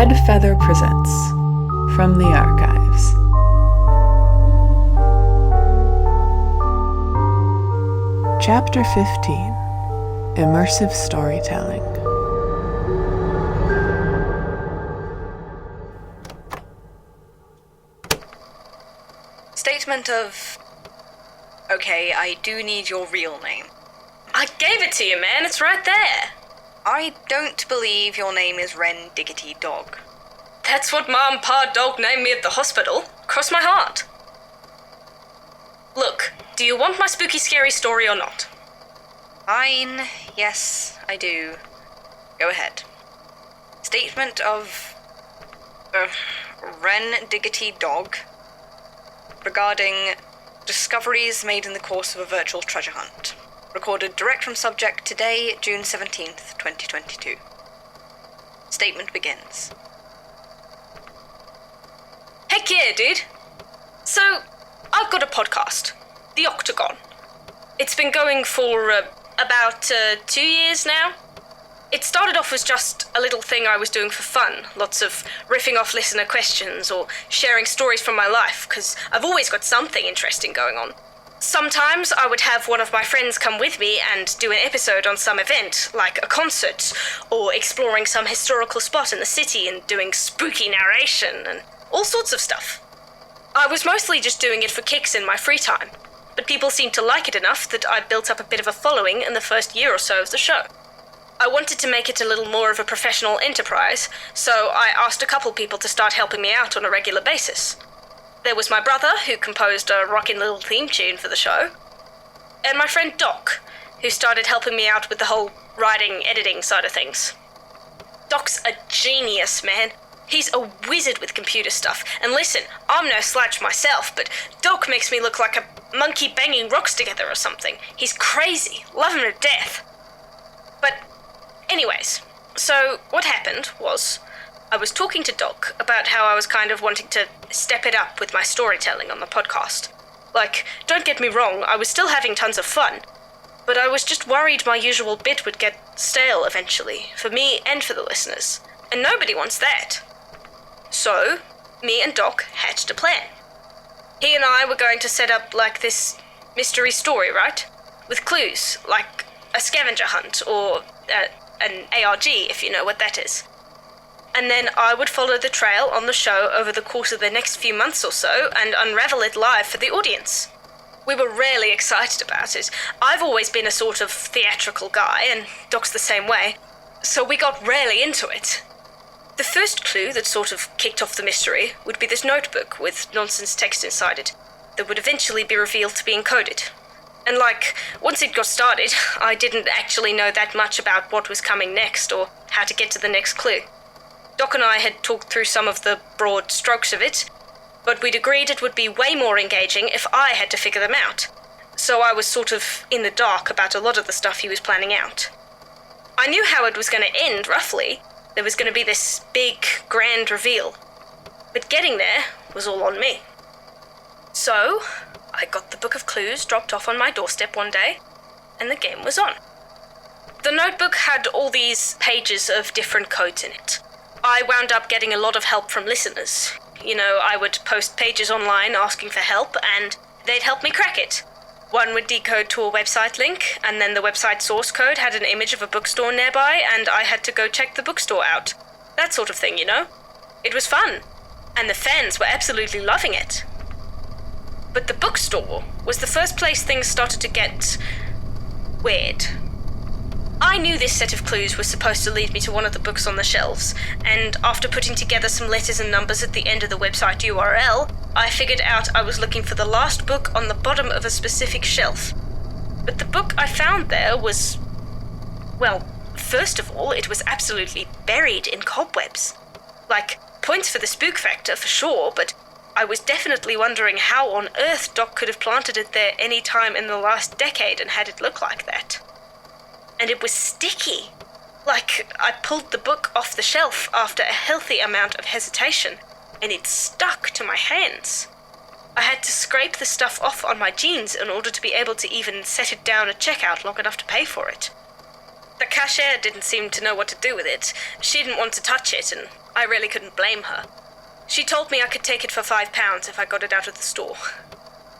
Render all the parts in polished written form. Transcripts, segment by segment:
Red Feather presents From the Archives. Chapter 15, Immersive Storytelling. Statement of... Okay, I do need your real name. I gave it to you, man. It's right there. I don't believe your name is Ren Diggity Dog. That's what Ma and Pa Dog named me at the hospital. Cross my heart. Look, do you want my spooky scary story or not? Fine. Yes, I do. Go ahead. Statement of... Ren Diggity Dog regarding discoveries made in the course of a virtual treasure hunt. Recorded direct from subject today, June 17th, 2022. Statement begins. Heck yeah, dude. So, I've got a podcast, The Octagon. It's been going for about 2 years now. It started off as just a little thing I was doing for fun, lots of riffing off listener questions or sharing stories from my life, because I've always got something interesting going on. Sometimes I would have one of my friends come with me and do an episode on some event, like a concert, or exploring some historical spot in the city and doing spooky narration and all sorts of stuff. I was mostly just doing it for kicks in my free time, but people seemed to like it enough that I built up a bit of a following in the first year or so of the show. I wanted to make it a little more of a professional enterprise, so I asked a couple people to start helping me out on a regular basis. There was my brother, who composed a rockin' little theme tune for the show, and my friend Doc, who started helping me out with the whole writing, editing side of things. Doc's a genius, man. He's a wizard with computer stuff, and listen, I'm no slouch myself, but Doc makes me look like a monkey banging rocks together or something. He's crazy. Love him to death. But anyways, so what happened was I was talking to Doc about how I was kind of wanting to step it up with my storytelling on the podcast. Like, don't get me wrong, I was still having tons of fun, but I was just worried my usual bit would get stale eventually, for me and for the listeners, and nobody wants that. So, me and Doc hatched a plan. He and I were going to set up like this mystery story, right? With clues, like a scavenger hunt or an ARG, if you know what that is. And then I would follow the trail on the show over the course of the next few months or so and unravel it live for the audience. We were really excited about it. I've always been a sort of theatrical guy, and Doc's the same way, so we got really into it. The first clue that sort of kicked off the mystery would be this notebook with nonsense text inside it that would eventually be revealed to be encoded. And once it got started, I didn't actually know that much about what was coming next or how to get to the next clue. Doc and I had talked through some of the broad strokes of it, but we'd agreed it would be way more engaging if I had to figure them out. So I was sort of in the dark about a lot of the stuff he was planning out. I knew how it was going to end, roughly. There was going to be this big, grand reveal. But getting there was all on me. So, I got the book of clues dropped off on my doorstep one day, and the game was on. The notebook had all these pages of different codes in it. I wound up getting a lot of help from listeners. You know, I would post pages online asking for help, and they'd help me crack it. One would decode to a website link, and then the website source code had an image of a bookstore nearby, and I had to go check the bookstore out. That sort of thing, you know? It was fun, and the fans were absolutely loving it. But the bookstore was the first place things started to get weird. I knew this set of clues was supposed to lead me to one of the books on the shelves, and after putting together some letters and numbers at the end of the website URL, I figured out I was looking for the last book on the bottom of a specific shelf. But the book I found there was... well, first of all, it was absolutely buried in cobwebs. Like, points for the spook factor for sure, but I was definitely wondering how on earth Doc could have planted it there any time in the last decade and had it look like that. And it was sticky. Like, I pulled the book off the shelf after a healthy amount of hesitation, and it stuck to my hands. I had to scrape the stuff off on my jeans in order to be able to even set it down at checkout long enough to pay for it. The cashier didn't seem to know what to do with it. She didn't want to touch it, and I really couldn't blame her. She told me I could take it for £5 if I got it out of the store.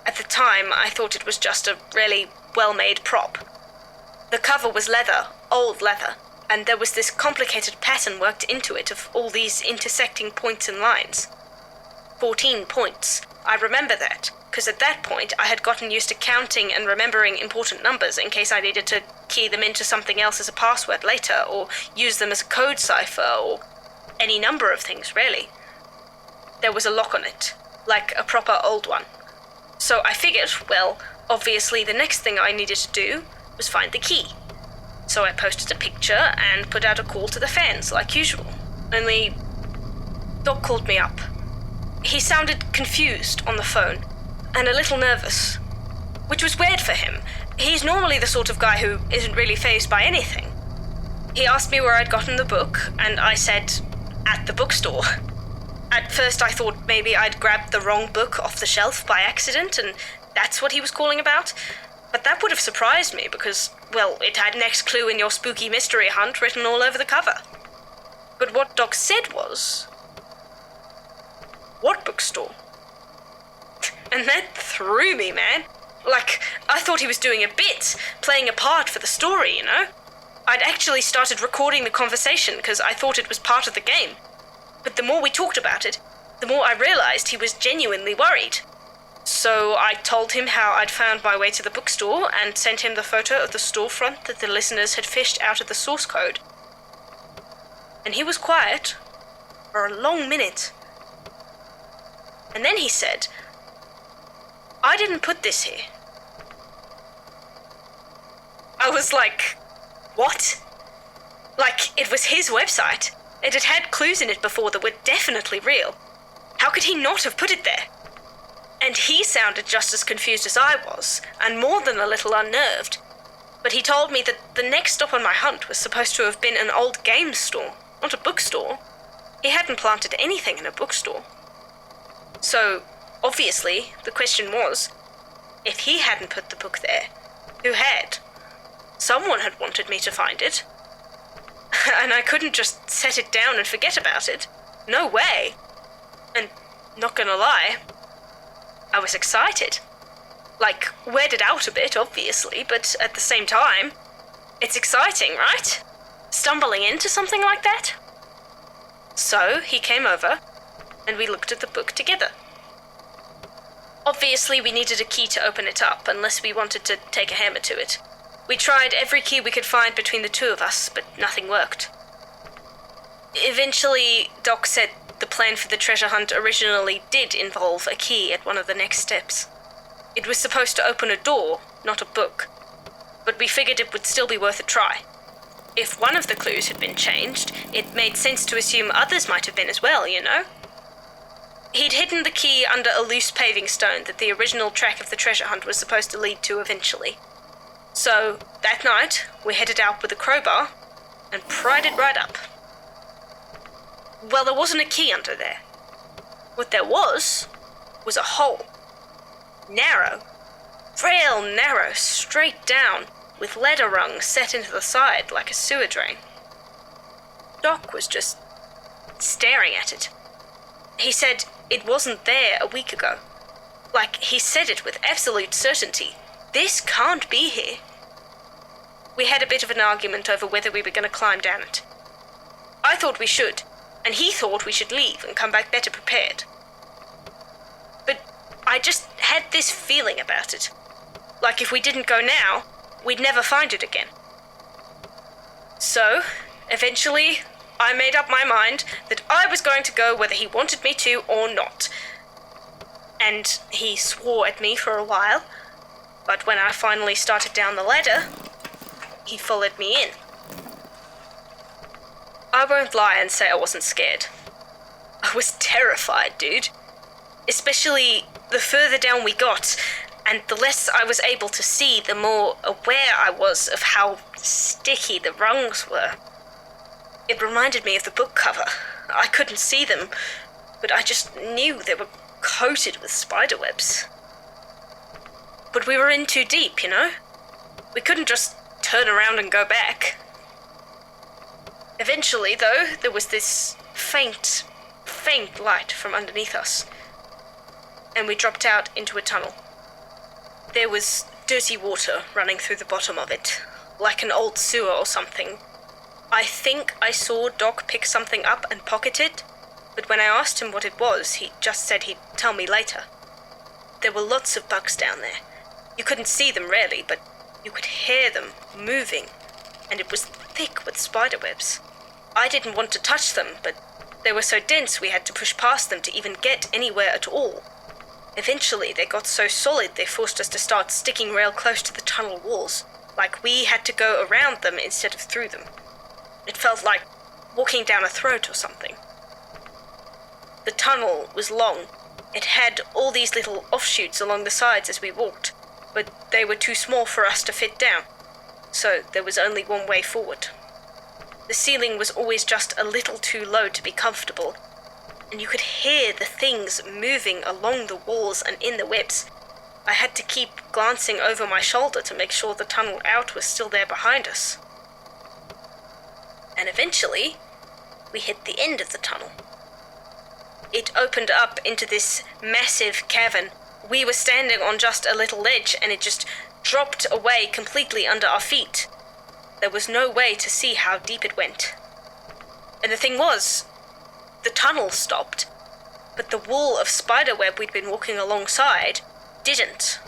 At the time, I thought it was just a really well-made prop. The cover was leather, old leather, and there was this complicated pattern worked into it of all these intersecting points and lines. 14 points. I remember that, because at that point I had gotten used to counting and remembering important numbers in case I needed to key them into something else as a password later, or use them as a code cipher, or any number of things, really. There was a lock on it, like a proper old one. So I figured, well, obviously the next thing I needed to do was find the key. So I posted a picture and put out a call to the fans, like usual. Only, Doc called me up. He sounded confused on the phone, and a little nervous, which was weird for him. He's normally the sort of guy who isn't really fazed by anything. He asked me where I'd gotten the book, and I said, at the bookstore. At first I thought maybe I'd grabbed the wrong book off the shelf by accident, and that's what he was calling about. But that would have surprised me because, well, it had next clue in your spooky mystery hunt written all over the cover. But what Doc said was, what bookstore? And that threw me, man. Like, I thought he was doing a bit, playing a part for the story, you know? I'd actually started recording the conversation because I thought it was part of the game. But the more we talked about it, the more I realized he was genuinely worried. So I told him how I'd found my way to the bookstore and sent him the photo of the storefront that the listeners had fished out of the source code. And he was quiet for a long minute. And then he said, I didn't put this here. I was like, what? Like, it was his website. It had had clues in it before that were definitely real. How could he not have put it there? And he sounded just as confused as I was, and more than a little unnerved. But he told me that the next stop on my hunt was supposed to have been an old games store, not a bookstore. He hadn't planted anything in a bookstore. So, obviously, the question was, if he hadn't put the book there, who had? Someone had wanted me to find it. And I couldn't just set it down and forget about it. No way. And, not gonna lie, I was excited. Like, weirded out a bit, obviously, but at the same time, it's exciting, right? Stumbling into something like that? So, he came over, and we looked at the book together. Obviously, we needed a key to open it up, unless we wanted to take a hammer to it. We tried every key we could find between the two of us, but nothing worked. Eventually, Doc said the plan for the treasure hunt originally did involve a key at one of the next steps. It was supposed to open a door, not a book, but we figured it would still be worth a try. If one of the clues had been changed, it made sense to assume others might have been as well, you know? He'd hidden the key under a loose paving stone that the original track of the treasure hunt was supposed to lead to eventually. So, that night, we headed out with a crowbar and pried it right up. Well, there wasn't a key under there. What there was a hole. Narrow. Real narrow, straight down, with ladder rungs set into the side like a sewer drain. Doc was just staring at it. He said it wasn't there a week ago. Like, he said it with absolute certainty. This can't be here. We had a bit of an argument over whether we were going to climb down it. I thought we should, and he thought we should leave and come back better prepared. But I just had this feeling about it. Like if we didn't go now, we'd never find it again. So, eventually, I made up my mind that I was going to go whether he wanted me to or not. And he swore at me for a while, but when I finally started down the ladder, he followed me in. I won't lie and say I wasn't scared. I was terrified, dude. Especially the further down we got, and the less I was able to see, the more aware I was of how sticky the rungs were. It reminded me of the book cover. I couldn't see them, but I just knew they were coated with spiderwebs. But we were in too deep, you know? We couldn't just turn around and go back. Eventually, though, there was this faint light from underneath us, and we dropped out into a tunnel. There was dirty water running through the bottom of it, like an old sewer or something. I think I saw Doc pick something up and pocket it, but when I asked him what it was, he just said he'd tell me later. There were lots of bugs down there. You couldn't see them really, but you could hear them moving, and it was thick with spider webs. I didn't want to touch them, but they were so dense we had to push past them to even get anywhere at all. Eventually, they got so solid they forced us to start sticking real close to the tunnel walls, like we had to go around them instead of through them. It felt like walking down a throat or something. The tunnel was long. It had all these little offshoots along the sides as we walked, but they were too small for us to fit down, so there was only one way forward. The ceiling was always just a little too low to be comfortable, and you could hear the things moving along the walls and in the webs. I had to keep glancing over my shoulder to make sure the tunnel out was still there behind us. And eventually, we hit the end of the tunnel. It opened up into this massive cavern. We were standing on just a little ledge, and it just dropped away completely under our feet. There was no way to see how deep it went. And the thing was, the tunnel stopped, but the wall of spiderweb we'd been walking alongside didn't.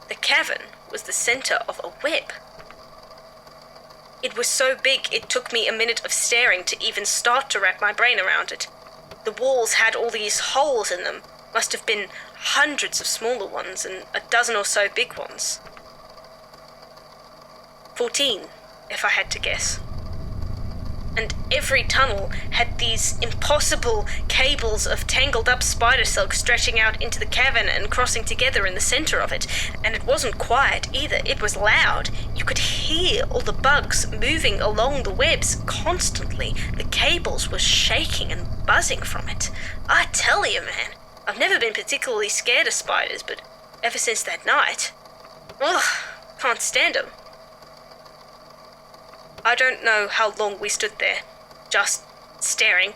The cavern was the center of a web. It was so big it took me a minute of staring to even start to wrap my brain around it. The walls had all these holes in them, must have been hundreds of smaller ones and a dozen or so big ones. 14, if I had to guess. And every tunnel had these impossible cables of tangled up spider silk stretching out into the cavern and crossing together in the center of it. And it wasn't quiet either, it was loud. You could hear all the bugs moving along the webs constantly. The cables were shaking and buzzing from it. I tell you, man, I've never been particularly scared of spiders, but ever since that night, ugh, can't stand them. I don't know how long we stood there, just staring,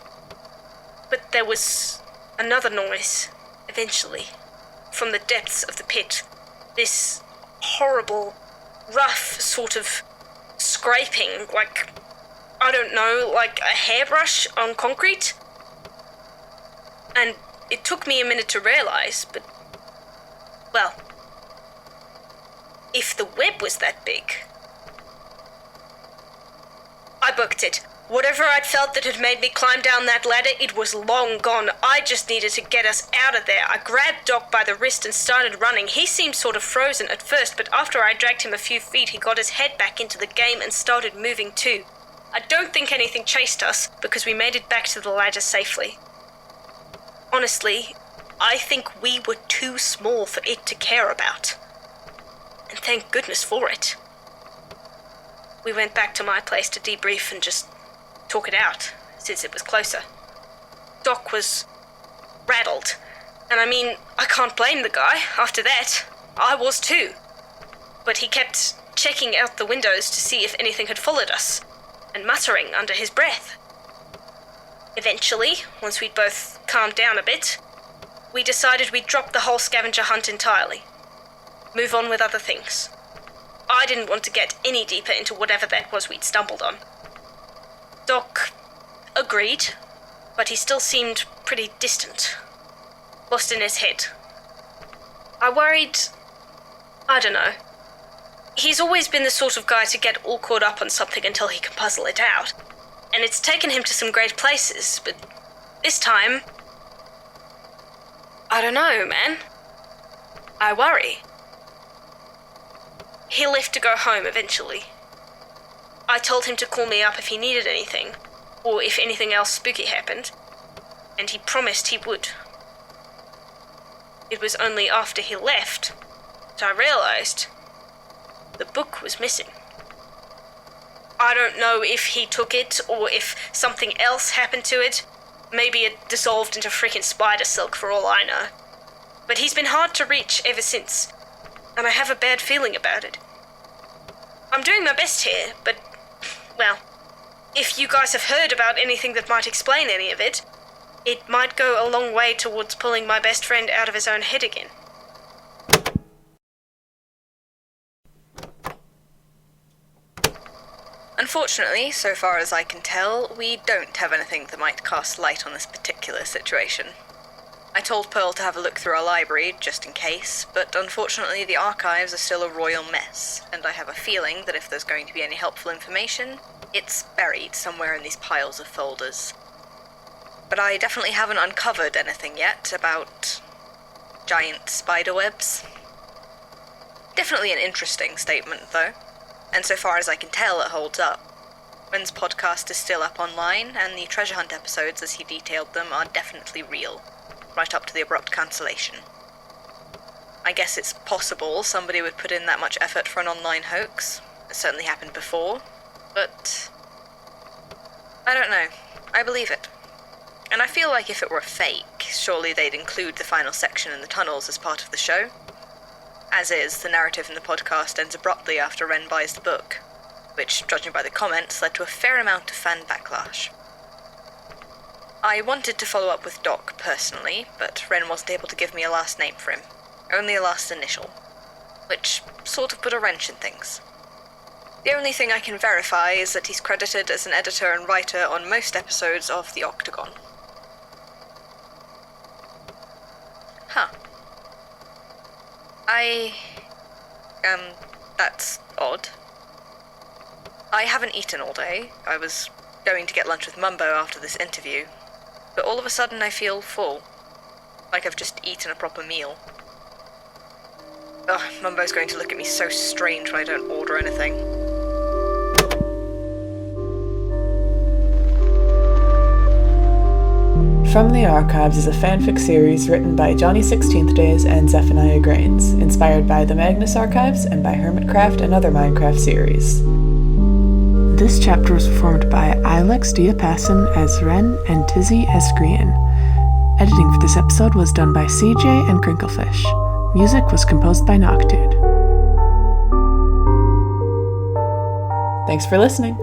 but there was another noise, eventually, from the depths of the pit. This horrible, rough sort of scraping, like, I don't know, like a hairbrush on concrete. And it took me a minute to realize, but, well, if the web was that big, I booked it. Whatever I'd felt that had made me climb down that ladder, it was long gone. I just needed to get us out of there. I grabbed Doc by the wrist and started running. He seemed sort of frozen at first, but after I dragged him a few feet, he got his head back into the game and started moving too. I don't think anything chased us, because we made it back to the ladder safely. Honestly, I think we were too small for it to care about. And thank goodness for it. We went back to my place to debrief and just talk it out, since it was closer. Doc was rattled, and I mean, I can't blame the guy. After that, I was too. But he kept checking out the windows to see if anything had followed us, and muttering under his breath. Eventually, once we'd both calmed down a bit, we decided we'd drop the whole scavenger hunt entirely. Move on with other things. I didn't want to get any deeper into whatever that was we'd stumbled on. Doc agreed, but he still seemed pretty distant, lost in his head. I worried, I don't know. He's always been the sort of guy to get all caught up on something until he can puzzle it out, and it's taken him to some great places, but this time, I don't know, man. I worry. He left to go home eventually. I told him to call me up if he needed anything, or if anything else spooky happened, and he promised he would. It was only after he left that I realized the book was missing. I don't know if he took it, or if something else happened to it. Maybe it dissolved into freaking spider silk for all I know. But he's been hard to reach ever since, and I have a bad feeling about it. I'm doing my best here, but, well, if you guys have heard about anything that might explain any of it, it might go a long way towards pulling my best friend out of his own head again. Unfortunately, so far as I can tell, we don't have anything that might cast light on this particular situation. I told Pearl to have a look through our library, just in case, but unfortunately the archives are still a royal mess, and I have a feeling that if there's going to be any helpful information, it's buried somewhere in these piles of folders. But I definitely haven't uncovered anything yet about giant spiderwebs. Definitely an interesting statement, though, and so far as I can tell, it holds up. Ren's podcast is still up online, and the treasure hunt episodes, as he detailed them, are definitely real, right up to the abrupt cancellation. I guess it's possible somebody would put in that much effort for an online hoax. It certainly happened before, but I don't know. I believe it. And I feel like if it were fake, surely they'd include the final section in the tunnels as part of the show. As is, the narrative in the podcast ends abruptly after Ren buys the book, which, judging by the comments, led to a fair amount of fan backlash. I wanted to follow up with Doc personally, but Ren wasn't able to give me a last name for him, only a last initial, which sort of put a wrench in things. The only thing I can verify is that he's credited as an editor and writer on most episodes of The Octagon. That's odd. I haven't eaten all day. I was going to get lunch with Mumbo after this interview, but all of a sudden I feel full. Like I've just eaten a proper meal. Ugh, Mumbo's going to look at me so strange when I don't order anything. From the Archives is a fanfic series written by Johnny 16th Days and Zephaniah Grains, inspired by the Magnus Archives and by Hermitcraft and other Minecraft series. This chapter was performed by Ilex Diapason as Ren and Tizzy as Grian. Editing for this episode was done by CJ and CrinkleFish. Music was composed by Noctude. Thanks for listening.